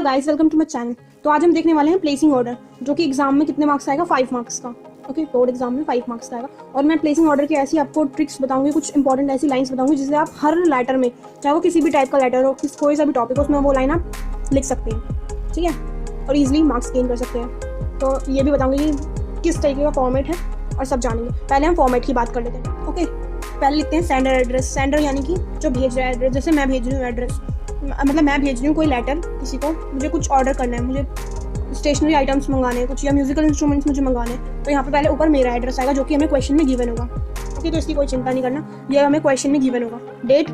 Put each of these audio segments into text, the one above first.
Guys, welcome to my channel. तो आज हम देखने वाले हैं प्लेसिंग ऑर्डर, जो कि एग्जाम में कितने मार्क्स आएगा, 5 मार्क्स का। ओके, बोर्ड एग्जाम में 5 मार्क्स का आएगा। और मैं प्लेसिंग ऑर्डर की ऐसी आपको ट्रिक्स बताऊंगी, कुछ इंपॉर्टेंट ऐसी लाइंस बताऊंगी जिससे आप हर लेटर में, चाहे वो किसी भी टाइप का लेटर हो, कोई सा भी टॉपिक हो, उसमें वो लाइन आप लिख सकते हैं, ठीक है, और ईजिली मार्क्स गेन कर सकते हैं। तो ये भी बताऊंगी कि किस तरीके का फॉर्मेट है और सब जानेंगे। पहले हम फॉर्मेट की बात कर लेते हैं। ओके, पहले लिखते हैं सेंडर एड्रेस। सेंडर यानी कि जो भेज रहा है एड्रेस, जैसे मैं भेज रही हूँ एड्रेस, मतलब मैं भेज रही हूँ कोई लेटर किसी को, मुझे कुछ ऑर्डर करना है, मुझे स्टेशनरी आइटम्स मंगाने हैं कुछ, या म्यूजिकल इंस्ट्रूमेंट्स मुझे मंगाने हैं, तो यहाँ पे पहले ऊपर मेरा एड्रेस आएगा जो कि हमें क्वेश्चन में गिवन होगा। ओके, तो इसकी कोई चिंता नहीं करना, ये हमें क्वेश्चन में गिवन होगा। डेट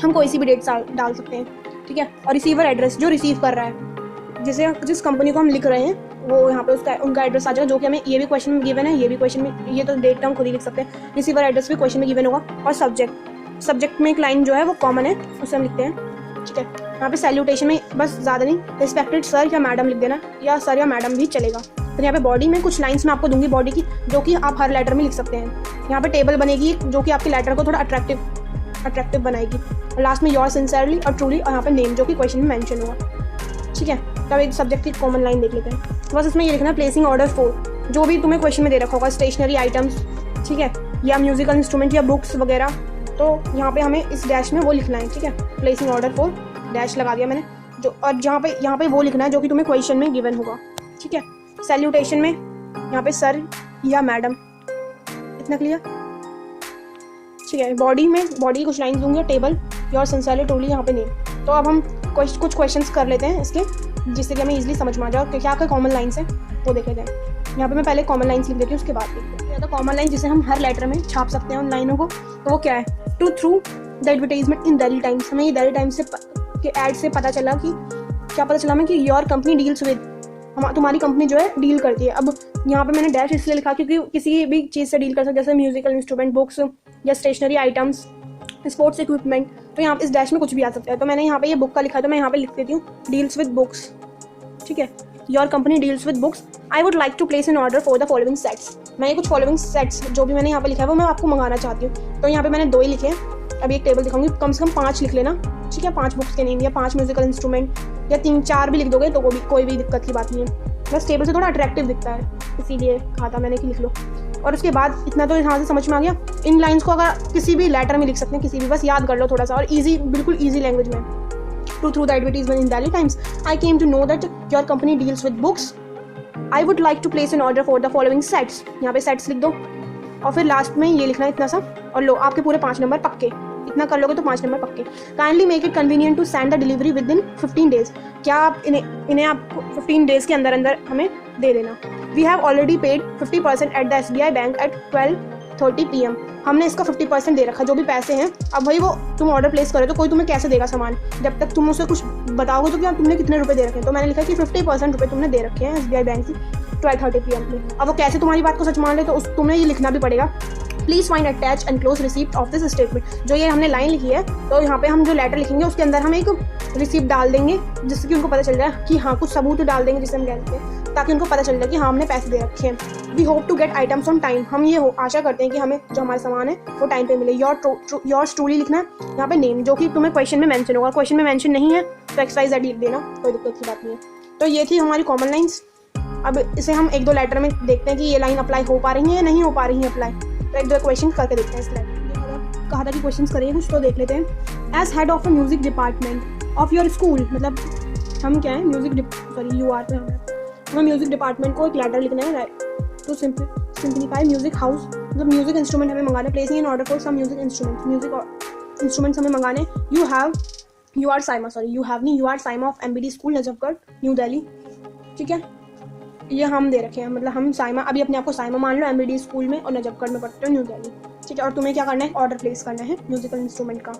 हम कोई सी भी डेट डाल सकते हैं, ठीक है। और रिसीवर एड्रेस, जो रिसीव कर रहा है, जिस कंपनी को हम लिख रहे हैं, वो यहाँ पे उनका एड्रेस आ जाएगा, जो कि हमें ये भी क्वेश्चन में गिवन है, ये भी क्वेश्चन में, ये तो डेट हम खुद ही लिख सकते हैं। रिसीवर एड्रेस भी क्वेश्चन में गिवन होगा। और सब्जेक्ट में एक लाइन जो है वो कॉमन है, उसे हम लिखते हैं, ठीक है। यहाँ पे सैल्यूटेशन में बस ज़्यादा नहीं, रिस्पेक्टेड सर या मैडम लिख देना, या सर या मैडम भी चलेगा। तो यहाँ पे बॉडी में कुछ लाइंस मैं आपको दूंगी बॉडी की, जो कि आप हर लेटर में लिख सकते हैं। यहाँ पे टेबल बनेगी जो कि आपके लेटर को थोड़ा अट्रैक्टिव बनाएगी। और लास्ट में योर सिंसियरली और ट्रूली, और यहाँ पे नेम जो कि क्वेश्चन में मेंशन होगा, ठीक है। तब एक सब्जेक्ट की कॉमन लाइन देख लेते हैं। तो बस इसमें ये लिखना है प्लेसिंग ऑर्डर फॉर, जो भी तुम्हें क्वेश्चन में दे रखा होगा, स्टेशनरी आइटम्स, ठीक है, या म्यूजिकल इंस्ट्रूमेंट या बुक्स वगैरह, तो यहाँ पे हमें इस डैश में वो लिखना है, ठीक है। प्लेसिंग ऑर्डर फॉर, डैश लगा दिया मैंने, जो, और यहाँ पे वो लिखना है जो कि तुम्हें क्वेश्चन में गिवन होगा, ठीक है। सैल्यूटेशन में यहाँ पे सर या मैडम, इतना क्लियर, ठीक है। बॉडी की कुछ लाइन दूंगी, टेबल, योर सिंसियरली ट्रूली, यहाँ पे नेम। तो अब हम कुछ क्वेश्चंस कर लेते हैं इसके, जिससे कि हमें इजीली समझ में आ जाए क्या क्या कॉमन लाइन्स हैं वो देख लेते हैं। यहाँ पे मैं पहले कॉमन लाइन्स लिख देती हूँ, उसके बाद लिखते हैं। तो कॉमन लाइन जिसे हम हर लेटर में छाप सकते हैं उन लाइनों को, तो वो क्या है, to through the advertisement in Delhi Times. हमें ये दिल्ली टाइम्स के ऐड से पता चला कि क्या पता चला हमें कि योर कंपनी डील्स विद, तुम्हारी कंपनी जो है डील करती है। अब यहाँ पे मैंने डैश इसलिए लिखा क्योंकि किसी भी चीज़ से डील कर सकते, जैसे म्यूजिकल इंस्ट्रूमेंट, बुक्स या स्टेशनरी आइटम्स, स्पोर्ट्स इक्विपमेंट, तो यहाँ इस डैश में कुछ भी आ सकता है। तो मैंने यहाँ पे ये बुक का लिखा है, तो मैं यहाँ पे लिख देती हूँ डील्स विद बुक्स, ठीक है। Your company deals with books. I would like to place an order for the following sets. मैं ये कुछ फॉलोइंग सेट्स जो भी मैंने यहाँ पे लिखा है वो मैं आपको मंगाना चाहती हूँ। तो यहाँ पे मैंने 2 ही लिखे हैं। अभी एक टेबल दिखाऊंगी, कम से कम 5 लिख लेना, ठीक है। 5 बुक्स के नेम या 5 म्यूजिकल इंस्ट्रूमेंट, या 3-4 भी लिख दोगे तो कोई भी दिक्कत की बात नहीं है। बस टेबल से थोड़ा अट्रैक्टिव दिखता है, इसीलिए कहा था मैंने कि लिख लो। और उसके बाद इतना तो यहाँ से समझ में आ गया। इन लाइंस को अगर किसी भी लेटर में लिख सकते हैं, किसी भी, बस याद कर लो थोड़ा सा, और बिल्कुल ईजी लैंग्वेज में। To through the advertisement in Delhi Times, I came to know that your company deals with books. I would like to place an order for the following sets. यहाँ पे सेट्स लिख दो, और फिर लास्ट में ये लिखना है इतना सा, और लो आपके पूरे 5 नंबर पक्के। इतना कर लोगे तो 5 नंबर पक्के। Kindly make it convenient to send the delivery within 15 days. क्या आप इन्हें आप 15 डेज के अंदर हमें दे देना। We have already paid 50% at the SBI bank at 12:30 PM। हमने इसका 50% दे रखा, जो भी पैसे हैं। अब भाई वो तुम ऑर्डर प्लेस करो तो कोई तुम्हें कैसे देगा सामान, जब तक तुम उसे कुछ बताओगे तो क्या तुमने कितने रुपए दे रखे हैं। तो मैंने लिखा कि 50% रुपए तुमने दे रखे हैं SBI बैंक से 12:30 PM में। अब वो कैसे तुम्हारी बात को सच मान ले, तो तुम्हें ये लिखना भी पड़ेगा, please find attach and close receipt of this statement. जो ये हमने लाइन लिखी है, तो यहाँ पे हम जो लेटर लिखेंगे उसके अंदर हम एक रिसीप्ट डाल देंगे, जिससे कि उनको पता चल जाए कि हाँ, कुछ सबूत डाल देंगे जिसे हम कहते हैं, ताकि उनको पता चल जाए कि हाँ, हमने पैसे दे रखे हैं। We hope to get items on time. हम ये आशा करते हैं कि हमें जो हमारा सामान है वो टाइम पे मिले। योर्स ट्रूली लिखना है, यहाँ पे नेम, जो कि तुम्हें क्वेश्चन में मेंशन होगा। क्वेश्चन में मेंशन नहीं है तो XYZ लिख देना, कोई दिक्कत की बात नहीं है। तो ये थी हमारी कॉमन लाइन्स। अब इसे हम 1-2 लेटर में देखते हैं कि ये लाइन अप्लाई हो पा रही है या नहीं हो पा रही है अप्लाई। तो 1-2 क्वेश्चन करके देखते हैं इस लाइन। कहा था कि क्वेश्चन करेंगे कुछ, तो देख लेते हैं। As head of a music department of your school, मतलब हम क्या है, UR पे हमें म्यूजिक डिपार्टमेंट को एक लेटर लिखना है टू सिंप्लीफाई म्यूजिक हाउस, मतलब म्यूजिक इंस्ट्रूमेंट हमें मंगाने, placing in order for some music instruments हमें मंगाने। You are Saima of MBD school Najafgarh New Delhi, ठीक है। ये हम दे रखे हैं, मतलब हम साइमा, अभी अपने आप को साइमा मान लो, MBD स्कूल में और नजफगढ़ में पढ़ते हो, न्यू दिल्ली, ठीक है। और तुम्हें क्या करना है, ऑर्डर प्लेस करना है म्यूजिकल इंस्ट्रूमेंट का।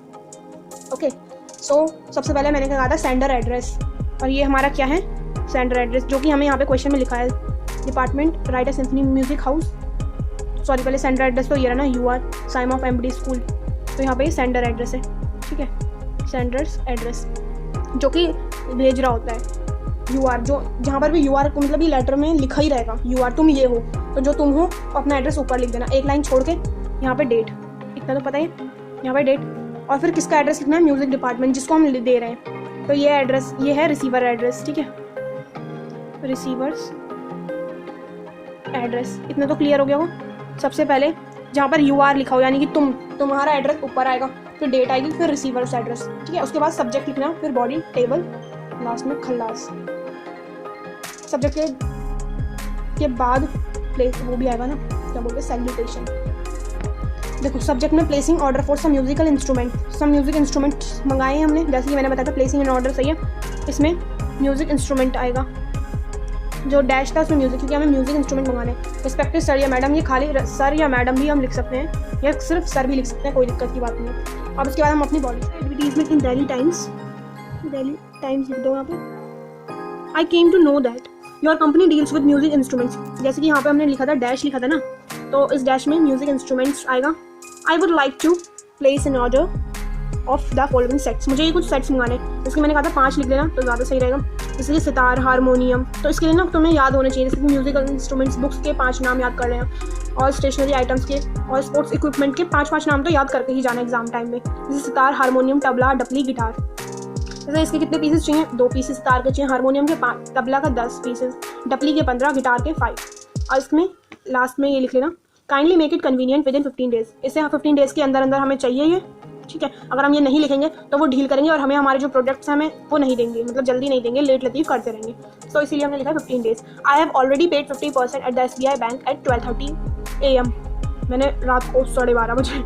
ओके, सो सबसे पहले मैंने कहा था सेंडर एड्रेस, और ये हमारा क्या है, सेंडर एड्रेस, जो कि हमें यहाँ पे क्वेश्चन में लिखा है, department right symphony music house. Sorry, पहले सेंडर एड्रेस तो ये रहा ना, UR Saima of MBD school, तो यहाँ पे सेंडर एड्रेस है, ठीक है। सेंडर्स एड्रेस जो कि भेज रहा होता है, UR, जो जहाँ पर भी UR को, मतलब ये लेटर में लिखा ही रहेगा UR, तुम ये हो, तो जो तुम हो अपना एड्रेस ऊपर लिख देना, एक लाइन छोड़ के। यहाँ पे डेट, इतना तो पता है, यहाँ पे डेट, और फिर किसका एड्रेस लिखना है, म्यूजिक डिपार्टमेंट जिसको हम दे रहे हैं। तो ये एड्रेस, ये है रिसीवर एड्रेस, ठीक है, रिसीवर्स एड्रेस। इतना तो क्लियर हो गया होगा। सबसे पहले जहाँ पर UR लिखा हो यानी कि तुम्हारा एड्रेस ऊपर आएगा, फिर डेट आएगी, फिर रिसीवर्स एड्रेस, ठीक है। उसके बाद सब्जेक्ट लिखना, फिर बॉडी, टेबल, लास्ट में खल्लास। सब्जेक्ट के बाद प्लेस वो भी आएगा ना, क्या बोलते हैं, सैल्यूटेशन। देखो सब्जेक्ट में placing order for some musical instrument, some music instrument मंगाए हैं हमने, जैसे कि मैंने बताया था प्लेसिंग इन ऑर्डर सही है। इसमें म्यूजिक इंस्ट्रूमेंट आएगा, जो डैश था उसमें म्यूजिक, क्योंकि हमें म्यूजिक इंस्ट्रूमेंट मंगाने। रिस्पेक्टिव सर या मैडम, ये खाली सर या मैडम भी हम लिख सकते हैं, या सिर्फ सर भी लिख सकते हैं, कोई दिक्कत की बात नहीं है। अब उसके बाद हम अपनी body advertisement in Delhi Times लिख दो यहाँ पे। I came to know that your company deals with music instruments, जैसे कि यहाँ पे हमने लिखा था डैश लिखा था ना, तो इस डैश में म्यूजिक इंस्ट्रूमेंट्स आएगा। I would like to place in order of the following sets, मुझे ये कुछ सेट्स मंगाने, इसके मैंने कहा था 5 लिख लेना तो ज़्यादा सही रहेगा। इसलिए सितार, हारमोनियम, तो इसके लिए ना तुम्हें याद होने चाहिए, जैसे कि म्यूजिकल इंस्ट्रूमेंट्स बुक्स के 5 नाम याद कर लेना, और स्टेशनरी आइटम्स के और स्पोर्ट्स इक्विपमेंट के 5 नाम तो याद करके ही जाना एग्जाम टाइम में, जैसे सितार, हारमोनियम, तबला, डपली, गिटार। जैसे इसके कितने पीसेस चाहिए, 2 पीसेस सितार के चाहिए, हारमोनियम के 5, तबला का 10 पीसेस, डपली के 15, गिटार के 5। और इसमें लास्ट में ये लिख लेना, kindly make it convenient with in 15 days, इसे 15 डेज़ के अंदर अंदर हमें चाहिए ये, ठीक है। अगर हम ये नहीं लिखेंगे तो वो डील करेंगे और हमें हमारे जो प्रोडक्ट्स हैं हमें वो नहीं देंगे, मतलब जल्दी नहीं देंगे, लेट लतीफ़ करते रहेंगे। तो इसीलिए हमने लिखा 15 days. I have already paid 50% at the SBI bank at 12:30 AM, मैंने रात को 12:30 बजे,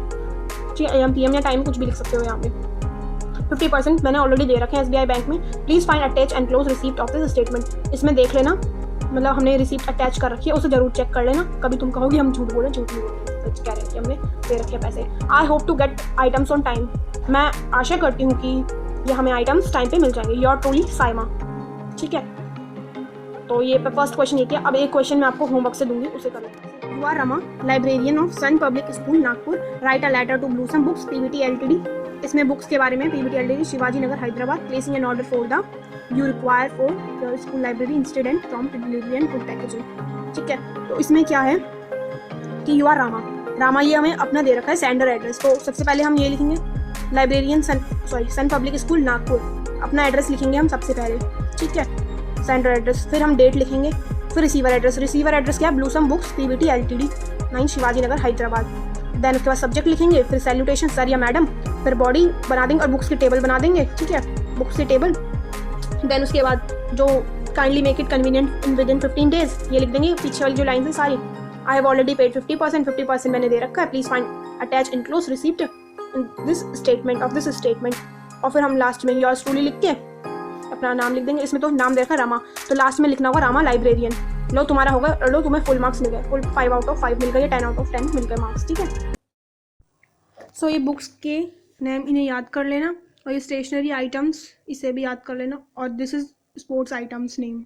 ठीक है, AM PM या टाइम कुछ भी लिख सकते हो यहाँ पे। 50% मैंने ऑलरेडी दे रखे हैं SBI बैंक में। Please find attach and close receipt of this statement, इसमें देख लेना, मतलब हमने रिसीप्ट अटैच कर रखी है, उसे जरूर चेक कर लेना। कभी तुम कहोगे हम झूठ बोले, झूठ नहीं बोले, सच कह रहे हैं कि हमने दे रखे हैं पैसे। I hope to get items on time, मैं आशा करती हूँ कि ये हमें आइटम्स टाइम पे मिल जाएंगे। योर ट्रूली साइमा, ठीक है। तो ये फर्स्ट क्वेश्चन ये किया। अब एक क्वेश्चन मैं आपको होमवर्क से दूंगी, उसे कर लेते। You are Rama, librarian of Sun Public School Nagpur, write a letter to Blossom books PVT LTD। इसमें बुक्स के बारे में, PVT LTD, Shivaji Nagar, Hyderabad, placing an order for the you require for your school library instead and prompt delivery and good packaging, ठीक है। तो इसमें क्या है कि यू आर रामा, ये हमें अपना दे रखा है सेंडर एड्रेस। तो सबसे पहले हम ये लिखेंगे लाइब्रेरियन सन पब्लिक स्कूल नागपुर, अपना एड्रेस लिखेंगे हम सबसे पहले, ठीक है, सेंडर एड्रेस। फिर हम डेट लिखेंगे, फिर रिसीवर एड्रेस क्या है, blossom books PVT LTD 9 Shivaji Nagar, Hyderabad. Then उसके बाद सब्जेक्ट लिखेंगे, फिर सैल्यूटेशन सर या मैडम, फिर बॉडी बना देंगे और बुक्स की टेबल बना देंगे, ठीक है, बुक्स की टेबल। देन उसके बाद जो kindly make it convenient in with in 15 days, ये लिख देंगे, पीछे वाली जो लाइन है सारी। आई हैव ऑलरेडी पेड 50% मैंने दे रखा है, please find attach enclose receipt in this statement of this statement. और फिर हम लास्ट में योर्स ट्रूली लिख के अपना नाम लिख देंगे। इसमें तो नाम दे रखा है रामा, तो लास्ट में लिखना होगा रामा लाइब्रेरियन। लो तुम्हारा होगा, लो तुम्हें फुल मार्क्स मिल गए, फुल 5 आउट ऑफ 5 मिल गए, 10 आउट ऑफ 10 मिल गए मार्क्स, ठीक है। सो ये बुक्स के नेम इन्हें याद कर लेना, और ये स्टेशनरी आइटम्स इसे भी याद कर लेना, और this is sports items name.